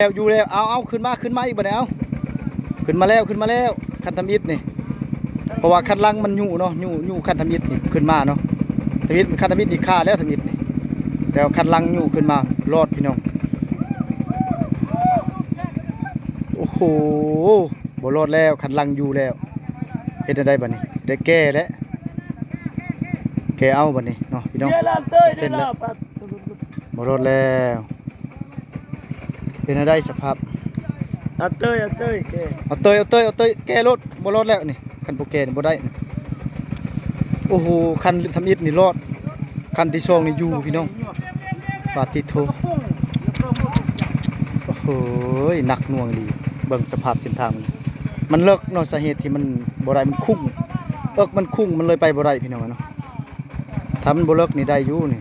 แล้วอยู่แล้วเอาขึ้นมาอีกบ่ได้เอาขึ้นมาแล้วคันทำอิฐนี่เพราะว่าคันลังมันอยู่เนาะอยู่คันทำอิฐนี่ขึ้นมาเนาะทำอิฐคันทำอิฐนี่ฆ่าแล้วทำอิฐนี่แต่คันลังอยู่ขึ้นมารอดพี่น้องโอ้โหบ่รอดแล้วคันลังอยู่แล้วเฮ็ดได้บัดนี้ได้แก้แล้วแก้เอาบัดนี้เนาะพี่น้องเป็นแล้วบ่รอดแล้วเป็นได้สภาพเอาเตยแกเอาเตยแก้รถบ่รอดแล้วนี่คันบ่แก้นี่บ่ได้โอ้โหคันทำอิฐนี่รอดคันที่2นี่อยู่พี่น้องปาติโทโอ้โหหนักหน่วงดีเบิ่งสภาพเส้นทางมันเลิกเนาะสาเหตุที่มันบ่ได้มันคุ้งมันคุ้งมันเลยไปบ่ได้พี่น้องเนาะถ้ามันบ่เลิกนี่ได้อยู่นี่